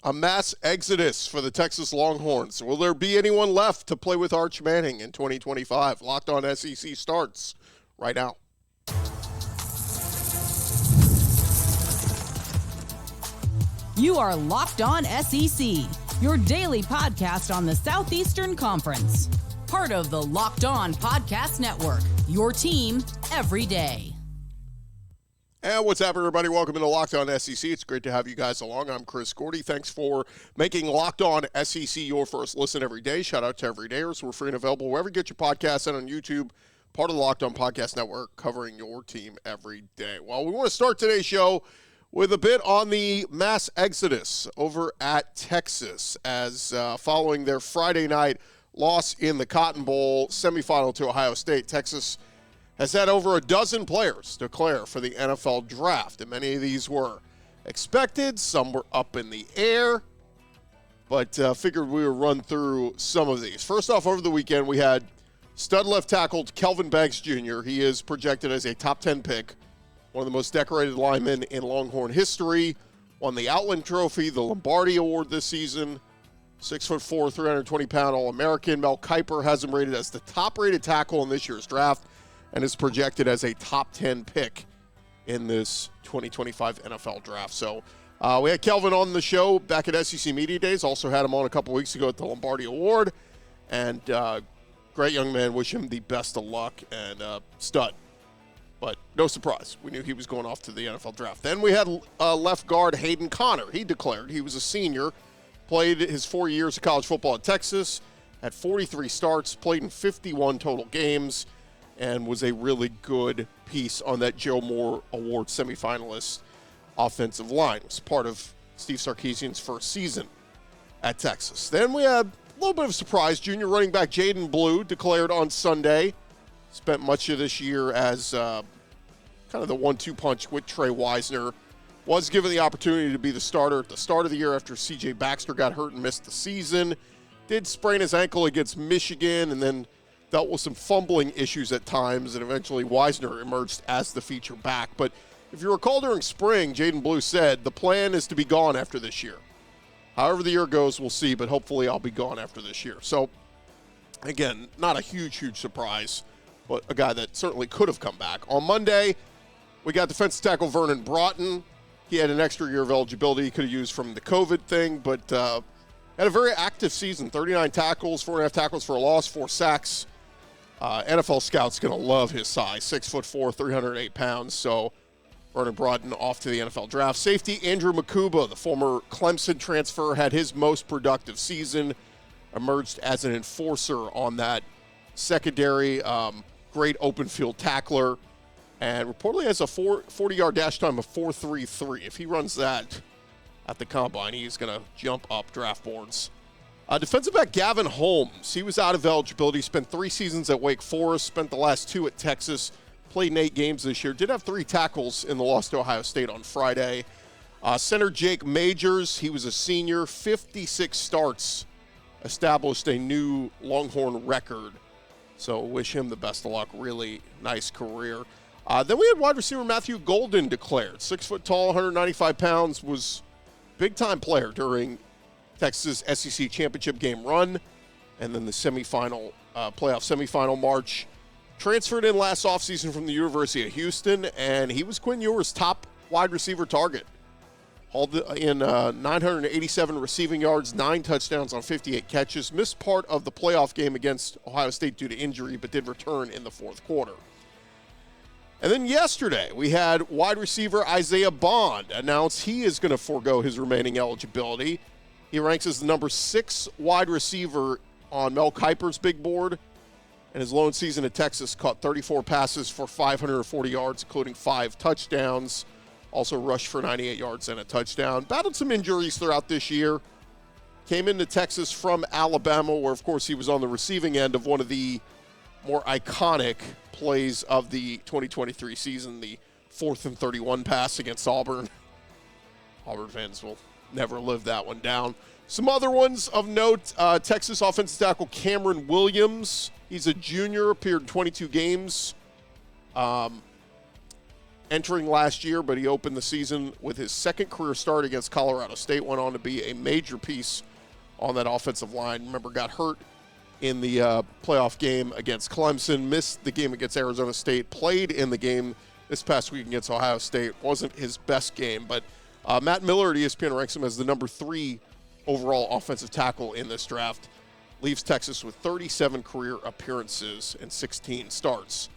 A mass exodus for the Texas Longhorns. Will there be anyone left to play with Arch Manning in 2025? Locked On SEC starts right now. You are Locked On SEC, your daily podcast on the Southeastern Conference. Part of the Locked On Podcast Network, your team every day. And what's up, everybody? Welcome to Locked On SEC. It's great to have you guys along. I'm Chris Gordy. Thanks for making Locked On SEC your first listen every day. Shout out to everydayers. We're free and available wherever you get your podcasts and on YouTube. Part of the Locked On Podcast Network, covering your team every day. Well, we want to start today's show with a bit on the mass exodus over at Texas, as following their Friday night loss in the Cotton Bowl semifinal to Ohio State, Texas has had over a dozen players declare for the NFL draft, and many of these were expected. Some were up in the air, but figured we would run through some of these. First off, over the weekend, we had stud left tackle Kelvin Banks Jr. He is projected as a top 10 pick, one of the most decorated linemen in Longhorn history, won the Outland Trophy, the Lombardi Award this season, 6'4", 320-pound All-American. Mel Kiper has him rated as the top-rated tackle in this year's draft, and is projected as a top 10 pick in this 2025 NFL draft. So we had Kelvin on the show back at SEC Media Days. Also had him on a couple weeks ago at the Lombardi Award. And great young man. Wish him the best of luck, and stud. But no surprise. We knew he was going off to the NFL draft. Then we had left guard Hayden Connor. He declared he was a senior, played his 4 years of college football at Texas, had 43 starts, played in 51 total games, and was a really good piece on that Joe Moore Award semifinalist offensive line. It was part of Steve Sarkisian's first season at Texas. Then we had a little bit of a surprise. Junior running back Jaden Blue declared on Sunday. Spent much of this year as kind of the 1-2 punch with Trey Wisner. Was given the opportunity to be the starter at the start of the year after C.J. Baxter got hurt and missed the season. Did sprain his ankle against Michigan, and then dealt with some fumbling issues at times, and eventually Wisner emerged as the feature back. But if you recall during spring, Jaden Blue said, the plan is to be gone after this year. However the year goes, we'll see, but hopefully I'll be gone after this year. So, again, not a huge surprise, but a guy that certainly could have come back. On Monday, we got defensive tackle Vernon Broughton. He had an extra year of eligibility he could have used from the COVID thing, but had a very active season. 39 tackles, 4.5 tackles for a loss, 4 sacks. NFL scouts going to love his size, 6'4", 308 pounds. So Vernon Broughton off to the NFL draft. Safety Andrew Makuba, the former Clemson transfer, had his most productive season, emerged as an enforcer on that secondary. Great open field tackler, and reportedly has a 40-yard dash time of 4.33. If he runs that at the combine, he's going to jump up draft boards. Defensive back Gavin Holmes, he was out of eligibility, spent 3 seasons at Wake Forest, spent the last 2 at Texas, played in 8 games this year, did have 3 tackles in the loss to Ohio State on Friday. Center Jake Majors, he was a senior, 56 starts, established a new Longhorn record. So wish him the best of luck, really nice career. Then we had wide receiver Matthew Golden declared, 6 foot tall, 195 pounds, was big-time player during Texas SEC championship game run, and then the playoff semifinal march. Transferred in last offseason from the University of Houston, and he was Quinn Ewers' top wide receiver target. Hauled in 987 receiving yards, 9 touchdowns on 58 catches. Missed part of the playoff game against Ohio State due to injury, but did return in the fourth quarter. And then yesterday, we had wide receiver Isaiah Bond announce he is going to forego his remaining eligibility. He ranks as the number 6 wide receiver on Mel Kiper's big board. In his lone season at Texas, caught 34 passes for 540 yards, including 5 touchdowns. Also rushed for 98 yards and a touchdown. Battled some injuries throughout this year. Came into Texas from Alabama, where, of course, he was on the receiving end of one of the more iconic plays of the 2023 season, the 4th and 31 pass against Auburn. Auburn fans will never live that one down. Some other ones of note, Texas offensive tackle Cameron Williams. He's a junior, appeared in 22 games. entering last year, but he opened the season with his second career start against Colorado State, went on to be a major piece on that offensive line. Remember, got hurt in the playoff game against Clemson, missed the game against Arizona State, played in the game this past week against Ohio State. Wasn't his best game, but Matt Miller at ESPN ranks him as the number 3 overall offensive tackle in this draft. Leaves Texas with 37 career appearances and 16 starts.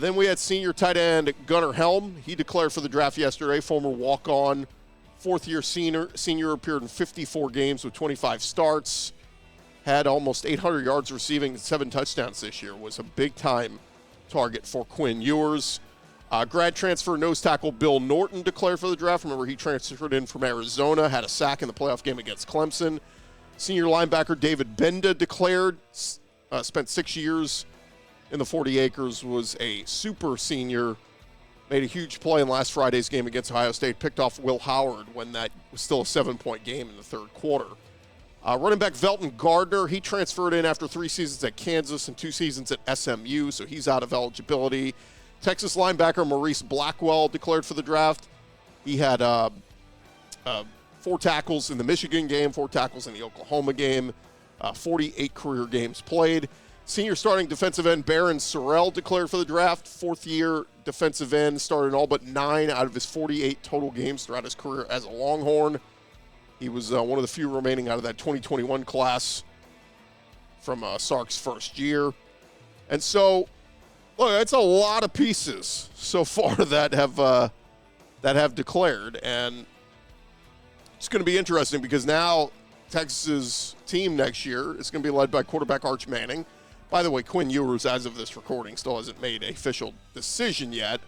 Then we had senior tight end Gunnar Helm. He declared for the draft yesterday. Former walk-on, fourth-year senior, appeared in 54 games with 25 starts. Had almost 800 yards receiving and 7 touchdowns this year. Was a big-time target for Quinn Ewers. Grad transfer nose tackle Bill Norton declared for the draft. Remember, he transferred in from Arizona, had a sack in the playoff game against Clemson. Senior linebacker David Benda declared, spent 6 years in the 40 acres, was a super senior, made a huge play in last Friday's game against Ohio State, picked off Will Howard when that was still a 7-point game in the third quarter. Running back Velton Gardner, he transferred in after 3 seasons at Kansas and 2 seasons at SMU, so he's out of eligibility. Texas linebacker Maurice Blackwell declared for the draft. He had 4 tackles in the Michigan game, 4 tackles in the Oklahoma game, 48 career games played. Senior starting defensive end Barron Sorrell declared for the draft. 4th-year defensive end, started all but 9 out of his 48 total games throughout his career as a Longhorn. He was one of the few remaining out of that 2021 class from Sark's first year. And so, look, it's a lot of pieces so far that have declared, and it's going to be interesting because now Texas's team next year is going to be led by quarterback Arch Manning. By the way, Quinn Ewers, as of this recording, still hasn't made an official decision yet.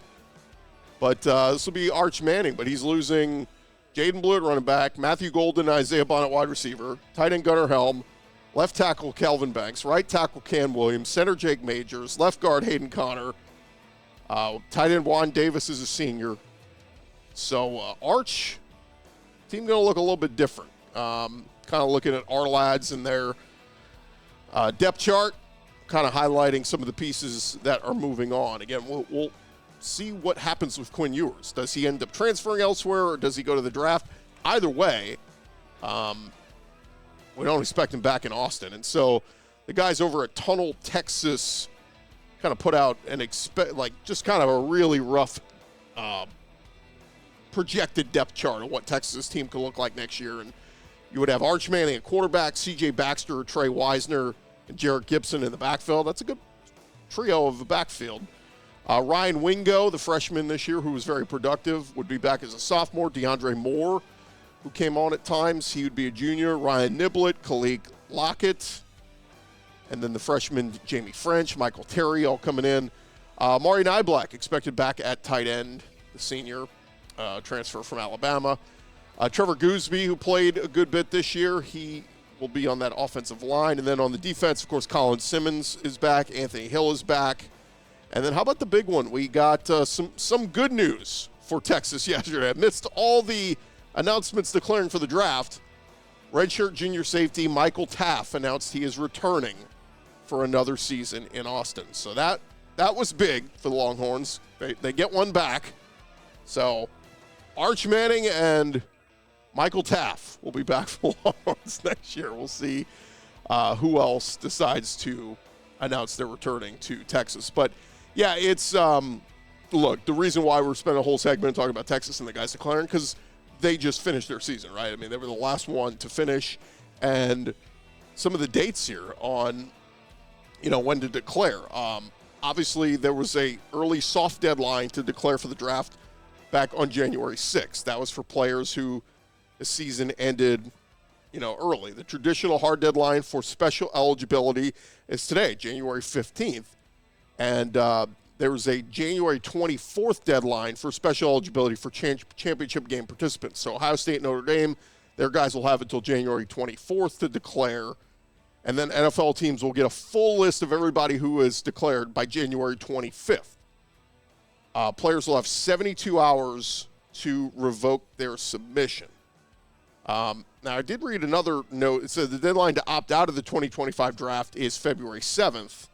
But this will be Arch Manning, but he's losing Jaden Blewett, running back, Matthew Golden, Isaiah Bonnet, wide receiver, tight end Gunnar Helm, left tackle Kelvin Banks, right tackle Cam Williams, center Jake Majors, left guard Hayden Connor, tight end Juan Davis is a senior. So Arch, team going to look a little bit different. Kind of looking at our lads and their depth chart, kind of highlighting some of the pieces that are moving on. Again, we'll see what happens with Quinn Ewers. Does he end up transferring elsewhere, or does he go to the draft? Either way, we don't expect him back in Austin. And so the guys over at Tunnel, Texas, kind of put out just kind of a really rough projected depth chart of what Texas' team could look like next year. And you would have Arch Manning at quarterback, C.J. Baxter, Trey Wisner, and Jarrett Gibson in the backfield. That's a good trio of the backfield. Ryan Wingo, the freshman this year, who was very productive, would be back as a sophomore. DeAndre Moore, who came on at times, he would be a junior. Ryan Niblett, Khalid Lockett, and then the freshman Jamie French, Michael Terry, all coming in. Mari Niblack expected back at tight end, the senior transfer from Alabama. Trevor Gooseby, who played a good bit this year, he will be on that offensive line. And then on the defense, of course, Colin Simmons is back. Anthony Hill is back. And then how about the big one? We got some good news for Texas yesterday. Amidst all the announcements declaring for the draft, redshirt junior safety Michael Taaffe announced he is returning for another season in Austin. So that was big for the Longhorns. They get one back. So Arch Manning and Michael Taaffe will be back for Longhorns next year. We'll see who else decides to announce they're returning to Texas. But, yeah, it's look, the reason why we're spending a whole segment talking about Texas and the guys declaring, because they just finished their season, right? I mean, they were the last one to finish. And some of the dates here on, when to declare. Obviously, there was a early soft deadline to declare for the draft back on January 6th. That was for players who the season ended, early. The traditional hard deadline for special eligibility is today, January 15th. And there was a January 24th deadline for special eligibility for championship game participants. So Ohio State and Notre Dame, their guys will have until January 24th to declare. And then NFL teams will get a full list of everybody who is declared by January 25th. Players will have 72 hours to revoke their submission. Now, I did read another note. It said the deadline to opt out of the 2025 draft is February 7th,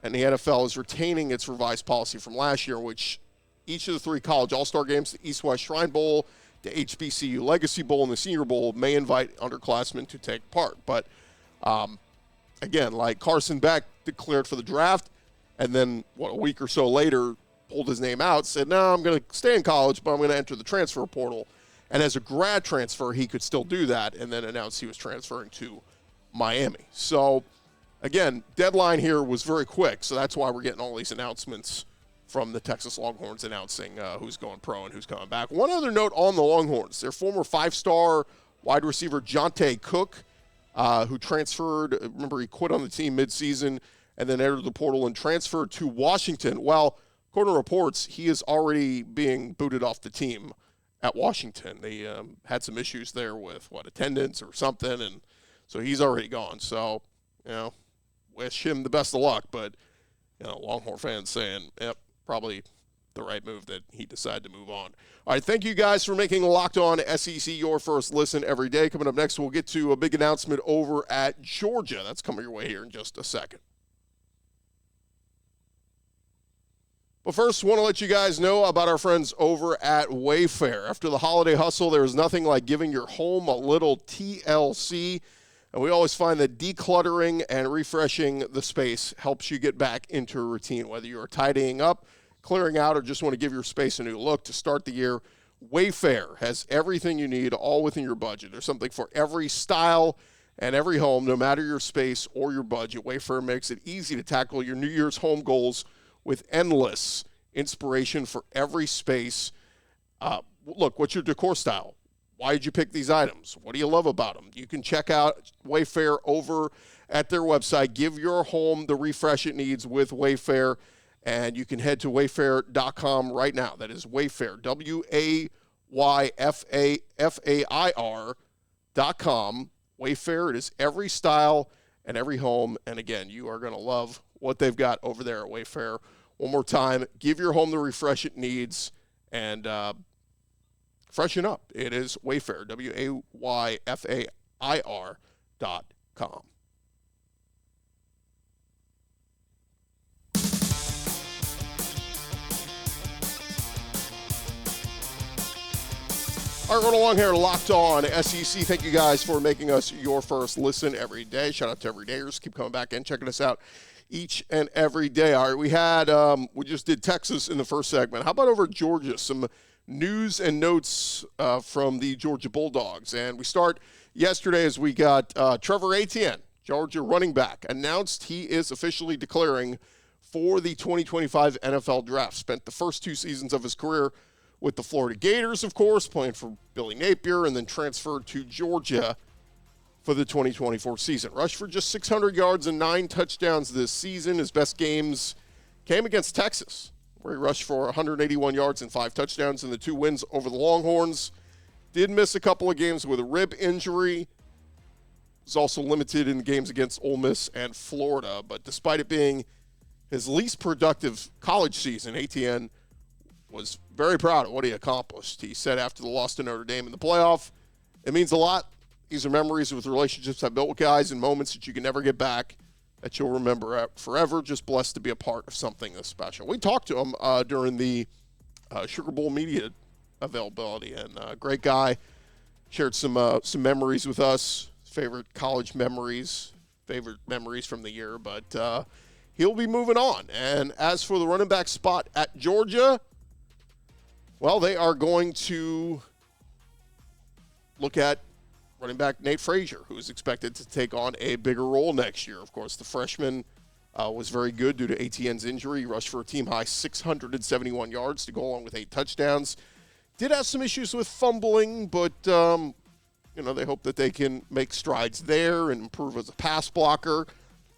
and the NFL is retaining its revised policy from last year, which each of the 3 college all-star games, the East-West Shrine Bowl, the HBCU Legacy Bowl, and the Senior Bowl, may invite underclassmen to take part. But, again, like Carson Beck declared for the draft, and then, a week or so later, pulled his name out, said, no, I'm going to stay in college, but I'm going to enter the transfer portal. And as a grad transfer, he could still do that, and then announced he was transferring to Miami. So, again, deadline here was very quick, so that's why we're getting all these announcements from the Texas Longhorns announcing who's going pro and who's coming back. One other note on the Longhorns, their former 5-star wide receiver Jonte Cook, who transferred, remember he quit on the team midseason and then entered the portal and transferred to Washington. Well, according to reports, he is already being booted off the team at Washington. They had some issues there with, attendance or something, and so he's already gone. So, wish him the best of luck, but, Longhorn fans saying, yep, probably the right move that he decided to move on. All right, thank you guys for making Locked On SEC your first listen every day. Coming up next, we'll get to a big announcement over at Georgia. That's coming your way here in just a second. But first, want to let you guys know about our friends over at Wayfair. After the holiday hustle, there is nothing like giving your home a little TLC. And we always find that decluttering and refreshing the space helps you get back into a routine. Whether you're tidying up, clearing out, or just want to give your space a new look to start the year, Wayfair has everything you need, all within your budget. There's something for every style and every home, no matter your space or your budget. Wayfair makes it easy to tackle your New Year's home goals with endless inspiration for every space. Look, what's your decor style? Why did you pick these items? What do you love about them? You can check out Wayfair over at their website. Give your home the refresh it needs with Wayfair, and you can head to wayfair.com right now. That is Wayfair, WAYFAIR.com. Wayfair, it is every style and every home, and again, you are going to love what they've got over there at Wayfair. One more time, give your home the refresh it needs, and freshen up. It is Wayfair, WAYFAIR.com. All right, running along here, Locked On SEC. Thank you guys for making us your first listen every day. Shout out to everydayers. Keep coming back and checking us out each and every day. All right, we just did Texas in the first segment. How about over Georgia? Some news and notes from the Georgia Bulldogs. And we start yesterday as we got Trevor Etienne, Georgia running back, announced he is officially declaring for the 2025 NFL Draft. Spent the first 2 seasons of his career with the Florida Gators, of course, playing for Billy Napier, and then transferred to Georgia for the 2024 season. Rushed for just 600 yards and 9 touchdowns this season. His best games came against Texas, where he rushed for 181 yards and 5 touchdowns in the 2 wins over the Longhorns. Did miss a couple of games with a rib injury. Was also limited in games against Ole Miss and Florida. But despite it being his least productive college season, Etienne was very proud of what he accomplished. He said after the loss to Notre Dame in the playoff, it means a lot. These are memories with relationships I built with guys and moments that you can never get back, that you'll remember forever. Just blessed to be a part of something this special. We talked to him during the Sugar Bowl media availability, and great guy. Shared some memories with us, favorite college memories, favorite memories from the year, but he'll be moving on. And as for the running back spot at Georgia, well, they are going to look at running back Nate Frazier, who is expected to take on a bigger role next year. Of course, the freshman was very good due to Etienne's injury. He rushed for a team-high 671 yards to go along with 8 touchdowns. Did have some issues with fumbling, but, they hope that they can make strides there and improve as a pass blocker.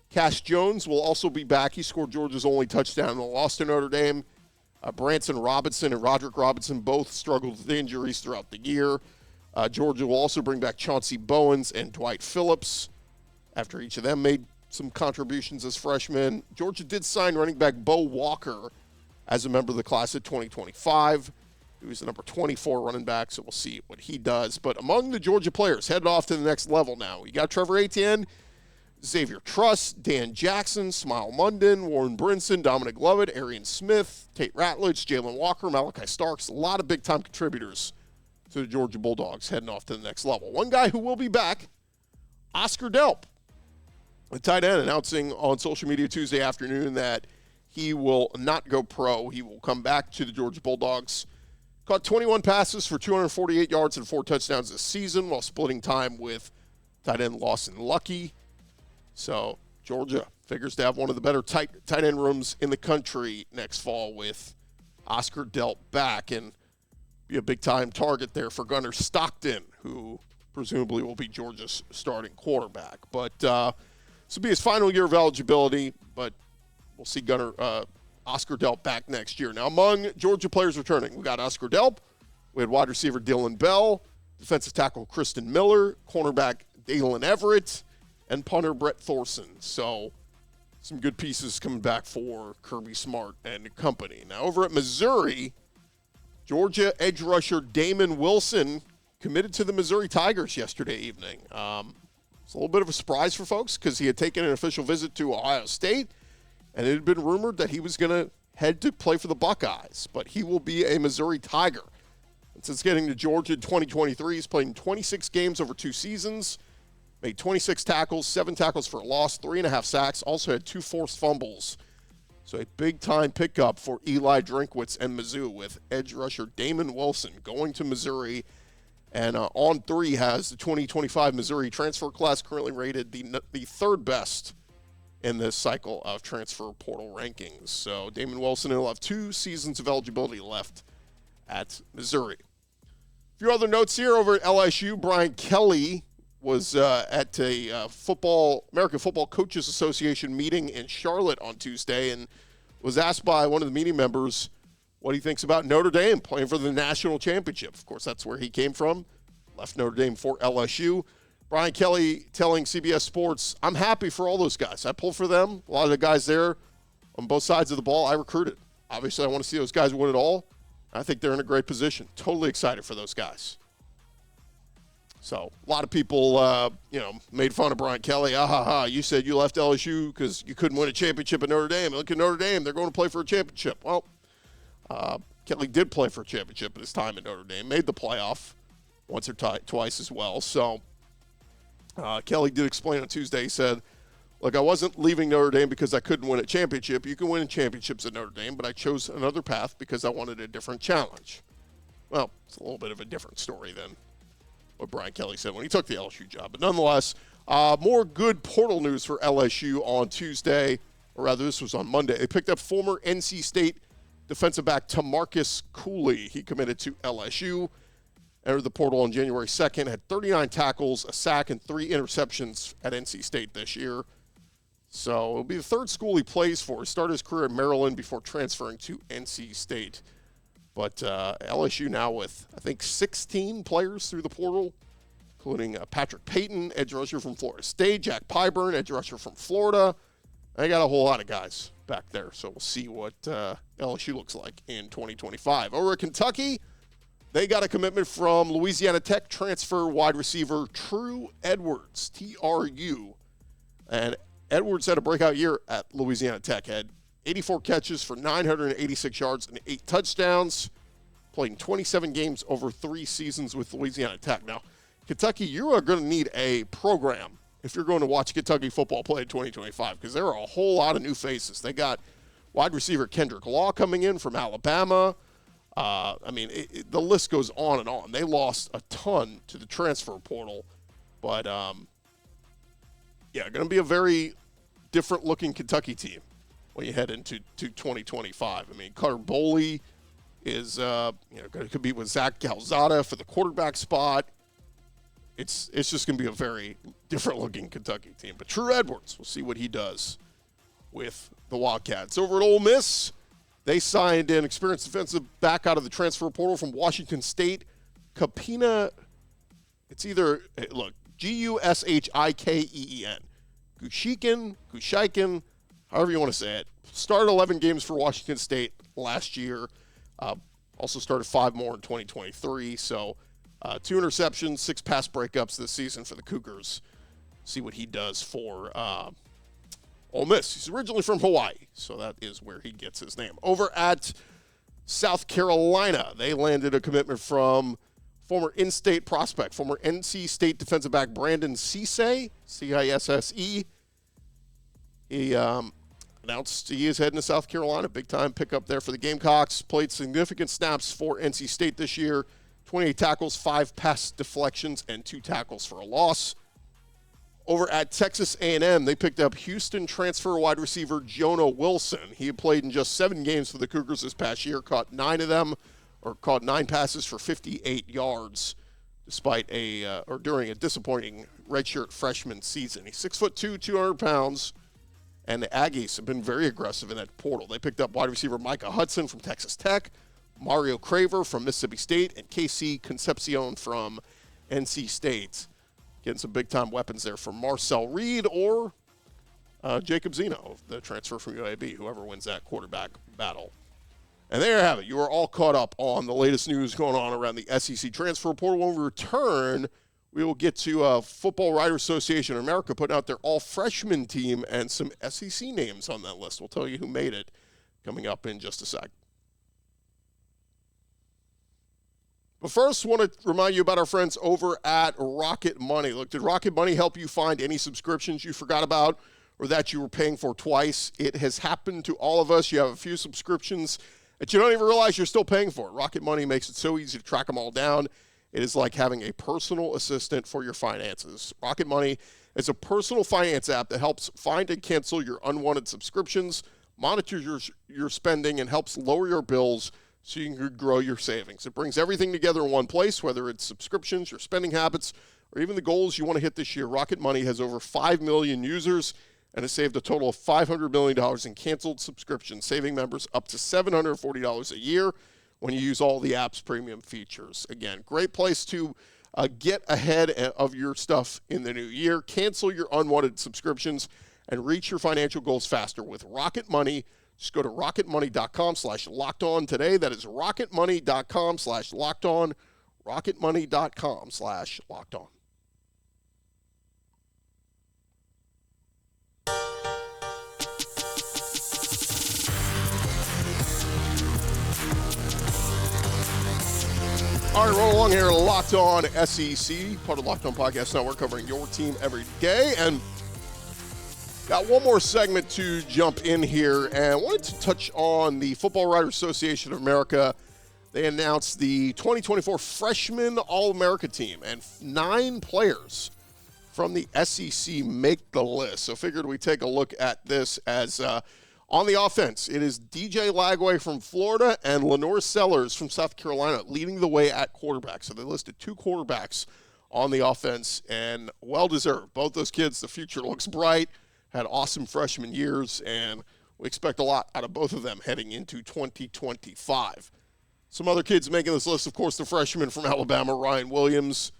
Cash Jones will also be back. He scored Georgia's only touchdown in the loss to Notre Dame. Branson Robinson and Roderick Robinson both struggled with injuries throughout the year. Georgia will also bring back Chauncey Bowens and Dwight Phillips after each of them made some contributions as freshmen. Georgia did sign running back Bo Walker as a member of the class of 2025. He was the number 24 running back, so we'll see what he does. But among the Georgia players headed off to the next level now, you got Trevor Etienne, Xavier Truss, Dan Jackson, Smile Munden, Warren Brinson, Dominic Lovett, Arian Smith, Tate Ratledge, Jalen Walker, Malachi Starks. A lot of big-time contributors to the Georgia Bulldogs heading off to the next level. One guy who will be back, Oscar Delp, the tight end, announcing on social media Tuesday afternoon that he will not go pro. He will come back to the Georgia Bulldogs. Caught 21 passes for 248 yards and 4 touchdowns this season while splitting time with tight end Lawson Lucky. So Georgia figures to have one of the better tight end rooms in the country next fall with Oscar Delp back, and be a big-time target there for Gunnar Stockton, who presumably will be Georgia's starting quarterback. But this will be his final year of eligibility, but we'll see Oscar Delp back next year. Now, among Georgia players returning, we got Oscar Delp, we had wide receiver Dylan Bell, defensive tackle Kristen Miller, cornerback Dalen Everett, and punter Brett Thorson. So some good pieces coming back for Kirby Smart and company. Now, over at Missouri, Georgia edge rusher Damon Wilson committed to the Missouri Tigers yesterday evening. It's a little bit of a surprise for folks because he had taken an official visit to Ohio State, and it had been rumored that he was going to head to play for the Buckeyes, but he will be a Missouri Tiger. And since getting to Georgia in 2023, he's played in 26 games over 2 seasons, made 26 tackles, 7 tackles for a loss, 3.5 sacks, also had 2 forced fumbles. So a big-time pickup for Eli Drinkwitz and Mizzou with edge rusher Damon Wilson going to Missouri. And On 3 has the 2025 Missouri transfer class currently rated the third best in this cycle of transfer portal rankings. So Damon Wilson will have 2 seasons of eligibility left at Missouri. A few other notes here over at LSU. Brian Kelly was at a American Football Coaches Association meeting in Charlotte on Tuesday and was asked by one of the meeting members what he thinks about Notre Dame playing for the national championship. Of course, that's where he came from, left Notre Dame for LSU. Brian Kelly telling CBS Sports, "I'm happy for all those guys. I pulled for them. A lot of the guys there on both sides of the ball I recruited. Obviously, I want to see those guys win it all. I think they're in a great position. Totally excited for those guys." So a lot of people, made fun of Brian Kelly. You said you left LSU because you couldn't win a championship at Notre Dame. Look at Notre Dame. They're going to play for a championship. Well, Kelly did play for a championship at his time at Notre Dame, made the playoff once or twice as well. So Kelly did explain on Tuesday. He said, "Look, I wasn't leaving Notre Dame because I couldn't win a championship. You can win championships at Notre Dame, but I chose another path because I wanted a different challenge." Well, it's a little bit of a different story than what Brian Kelly said when he took the LSU job. But nonetheless, more good portal news for LSU on Tuesday, or rather this was on Monday. They picked up former NC State defensive back Tamarcus Cooley. He committed to LSU, entered the portal on January 2nd, had 39 tackles, a sack, and 3 interceptions at NC State this year. So it'll be the third school he plays for. He started his career at Maryland before transferring to NC State. But LSU now with, I think, 16 players through the portal, including Patrick Payton, edge rusher from Florida State, Jack Pyburn, edge rusher from Florida. They got a whole lot of guys back there, so we'll see what LSU looks like in 2025. Over at Kentucky, they got a commitment from Louisiana Tech transfer wide receiver True Edwards, TRU. And Edwards had a breakout year at Louisiana Tech, had 84 catches for 986 yards and 8 touchdowns. Played in 27 games over 3 seasons with Louisiana Tech. Now, Kentucky, you are going to need a program if you're going to watch Kentucky football play in 2025 because there are a whole lot of new faces. They got wide receiver Kendrick Law coming in from Alabama. The list goes on and on. They lost a ton to the transfer portal. But, going to be a very different-looking Kentucky team when you head into 2025. I mean, Carter Boley is going to compete with Zach Calzada for the quarterback spot. It's just going to be a very different-looking Kentucky team. But True Edwards, we'll see what he does with the Wildcats. Over at Ole Miss, they signed an experienced defensive back out of the transfer portal from Washington State, Kapina. It's either, Gushikeen. Gushiken, however you want to say it. Started 11 games for Washington State last year. Also started 5 more in 2023. So 2 interceptions, 6 pass breakups this season for the Cougars. see what he does for Ole Miss. He's originally from Hawaii, so that is where he gets his name. Over at South Carolina, they landed a commitment from former in-state prospect, former NC State defensive back Brandon Cisse, C-I-S-S-E. He announced he is heading to South Carolina. Big-time pickup there for the Gamecocks. Played significant snaps for NC State this year. 28 tackles, 5 pass deflections, and 2 tackles for a loss. Over at Texas A&M, they picked up Houston transfer wide receiver Jonah Wilson. He had played in just 7 games for the Cougars this past year, caught 9 passes for 58 yards during a disappointing redshirt freshman season. He's 6'2", 200 pounds, and the Aggies have been very aggressive in that portal. They picked up wide receiver Micah Hudson from Texas Tech, Mario Craver from Mississippi State, and Casey Concepcion from NC State. Getting some big-time weapons there from Marcel Reed or Jacob Zeno, the transfer from UAB, whoever wins that quarterback battle. And there you have it. You are all caught up on the latest news going on around the SEC transfer portal. When we return, we will get to Football Writers Association of America putting out their all-freshman team and some SEC names on that list. We'll tell you who made it coming up in just a sec. But first, I want to remind you about our friends over at Rocket Money. Look, did Rocket Money help you find any subscriptions you forgot about or that you were paying for twice? It has happened to all of us. You have a few subscriptions that you don't even realize you're still paying for. Rocket Money makes it so easy to track them all down. It is like having a personal assistant for your finances. Rocket Money is a personal finance app that helps find and cancel your unwanted subscriptions, monitors your spending, and helps lower your bills so you can grow your savings. It brings everything together in one place, whether it's subscriptions, your spending habits, or even the goals you want to hit this year. Rocket Money has over 5 million users and has saved a total of $500 million in canceled subscriptions, saving members up to $740 a year when you use all the app's premium features. Again, great place to get ahead of your stuff in the new year. Cancel your unwanted subscriptions and reach your financial goals faster with Rocket Money. Just go to rocketmoney.com/lockedon today. That is rocketmoney.com/lockedon. rocketmoney.com/lockedon. All right, roll along here. Locked On SEC, part of Locked On Podcast Network, covering your team every day. And got one more segment to jump in here, and I wanted to touch on the Football Writers Association of America. They announced the 2024 Freshman All-America team, and 9 players from the SEC make the list. So figured we'd take a look at this as on the offense. It is DJ Lagway from Florida and Lenore Sellers from South Carolina leading the way at quarterback. So they listed 2 quarterbacks on the offense, and well-deserved. Both those kids, the future looks bright. Had awesome freshman years, and we expect a lot out of both of them heading into 2025. Some other kids making this list, of course, the freshman from Alabama, Ryan Williams.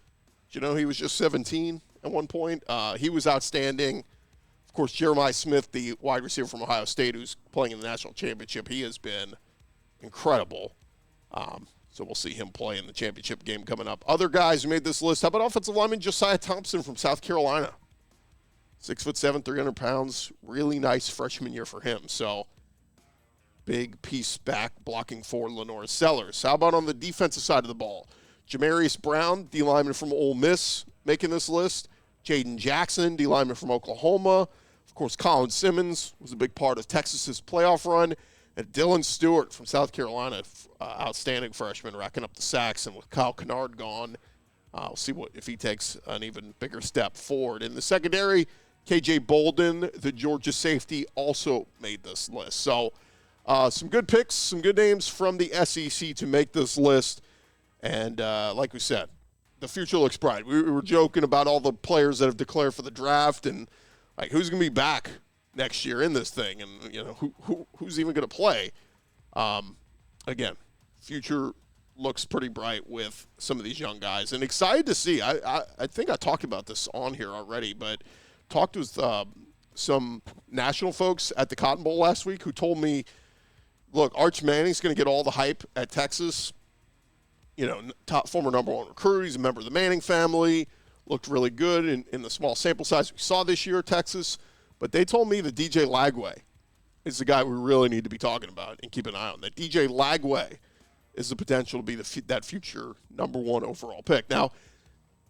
Did you know he was just 17 at one point? He was outstanding. Of course, Jeremiah Smith, the wide receiver from Ohio State, who's playing in the national championship, he has been incredible. So we'll see him play in the championship game coming up. Other guys who made this list, how about offensive lineman Josiah Thompson from South Carolina? 6'7", 300 pounds. Really nice freshman year for him. So big piece back blocking for Lenore Sellers. How about on the defensive side of the ball? Jamarius Brown, D-lineman from Ole Miss, making this list. Jaden Jackson, D-lineman from Oklahoma. Of course, Colin Simmons was a big part of Texas's playoff run. And Dylan Stewart from South Carolina, outstanding freshman, racking up the sacks. And with Kyle Kennard gone, we'll see if he takes an even bigger step forward. In the secondary, KJ Bolden, the Georgia safety, also made this list. So some good picks, some good names from the SEC to make this list. And like we said, the future looks bright. We were joking about all the players that have declared for the draft and like who's going to be back next year in this thing, and you know who's even going to play. Again, future looks pretty bright with some of these young guys, and excited to see. I think I talked about this on here already, but talked with some national folks at the Cotton Bowl last week who told me, look, Arch Manning's going to get all the hype at Texas. You know, former number 1 recruit. He's a member of the Manning family. looked really good in the small sample size we saw this year at Texas. But they told me that DJ Lagway is the guy we really need to be talking about and keep an eye on. That DJ Lagway is the potential to be that future number 1 overall pick. Now,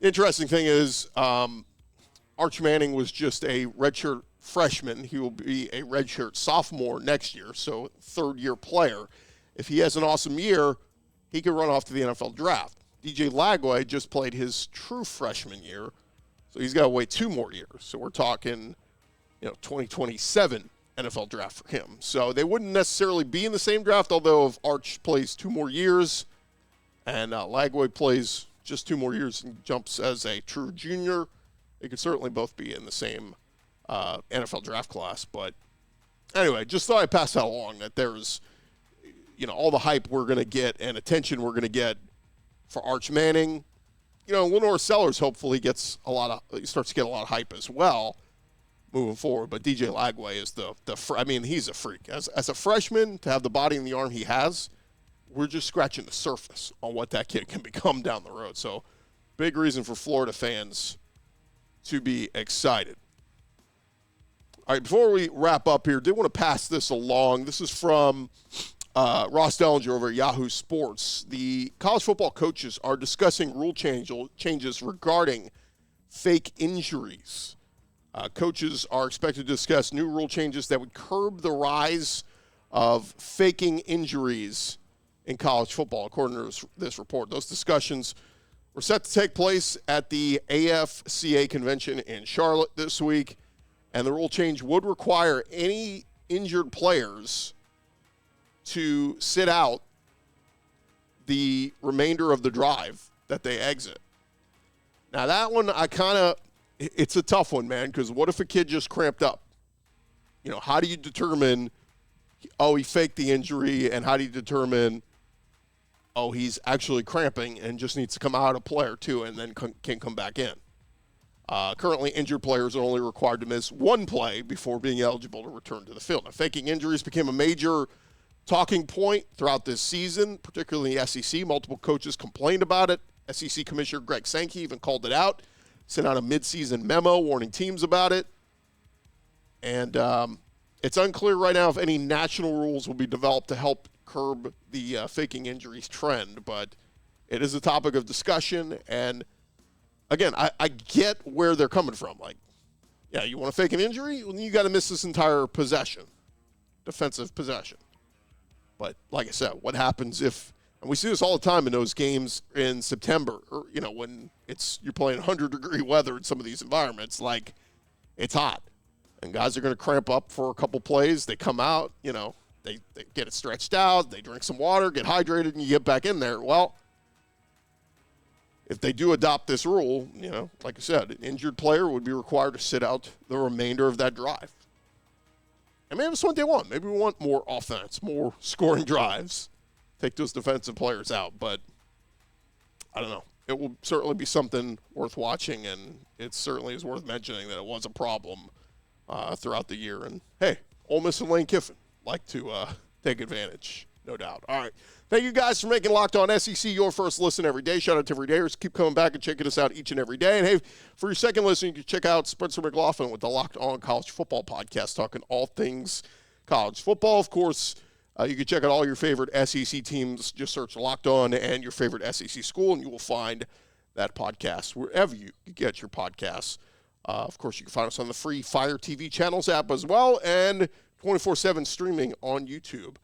interesting thing is Arch Manning was just a redshirt freshman. He will be a redshirt sophomore next year, so third-year player. If he has an awesome year, he could run off to the NFL draft. DJ Lagway just played his true freshman year, so he's got to wait 2 more years. So we're talking, 2027 NFL draft for him. So they wouldn't necessarily be in the same draft, although if Arch plays 2 more years and Lagway plays just 2 more years and jumps as a true junior, they could certainly both be in the same NFL draft class. But anyway, just thought I'd pass that along, that there's, all the hype we're going to get and attention we're going to get for Arch Manning. Lenore Sellers hopefully starts to get a lot of hype as well moving forward. But DJ Lagway is he's a freak. As a freshman, to have the body and the arm he has, we're just scratching the surface on what that kid can become down the road. So big reason for Florida fans to be excited. All right, before we wrap up here, did want to pass this along. This is from Ross Dellinger over at Yahoo Sports. The college football coaches are discussing rule changes regarding fake injuries. Coaches are expected to discuss new rule changes that would curb the rise of faking injuries in college football, according to this report. Those discussions were set to take place at the AFCA convention in Charlotte this week, and the rule change would require any injured players to sit out the remainder of the drive that they exit. Now, that one, it's a tough one, man, because what if a kid just cramped up? How do you determine, he faked the injury, and how do you determine, he's actually cramping and just needs to come out a play or 2 and then can come back in? Currently, injured players are only required to miss 1 play before being eligible to return to the field. Now, faking injuries became a major talking point throughout this season, particularly in the SEC. Multiple coaches complained about it. SEC Commissioner Greg Sankey even called it out, sent out a midseason memo warning teams about it. And it's unclear right now if any national rules will be developed to help curb the faking injuries trend, but it is a topic of discussion. And again, I get where they're coming from. You want to fake an injury? Well, you got to miss this entire possession, defensive possession. But like I said, what happens if, and we see this all the time in those games in September, or, when you're playing 100-degree weather in some of these environments, it's hot. And guys are going to cramp up for a couple plays. They come out, they get it stretched out, they drink some water, get hydrated, and you get back in there. Well, if they do adopt this rule, like I said, an injured player would be required to sit out the remainder of that drive. And maybe that's what they want. Maybe we want more offense, more scoring drives. Take those defensive players out. But I don't know. It will certainly be something worth watching, and it certainly is worth mentioning that it was a problem throughout the year. And, hey, Ole Miss and Lane Kiffin like to take advantage, no doubt. All right. Thank you guys for making Locked On SEC your first listen every day. Shout out to everydayers. Keep coming back and checking us out each and every day. And, hey, for your second listen, you can check out Spencer McLaughlin with the Locked On College Football Podcast, talking all things college football. Of course, you can check out all your favorite SEC teams. Just search Locked On and your favorite SEC school, and you will find that podcast wherever you get your podcasts. Of course, you can find us on the free Fire TV channels app as well, and 24/7 streaming on YouTube.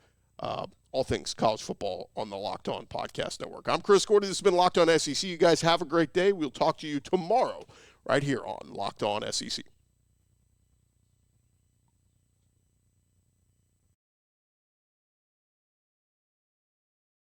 All things college football on the Locked On Podcast Network. I'm Chris Gordy. This has been Locked On SEC. You guys have a great day. We'll talk to you tomorrow right here on Locked On SEC.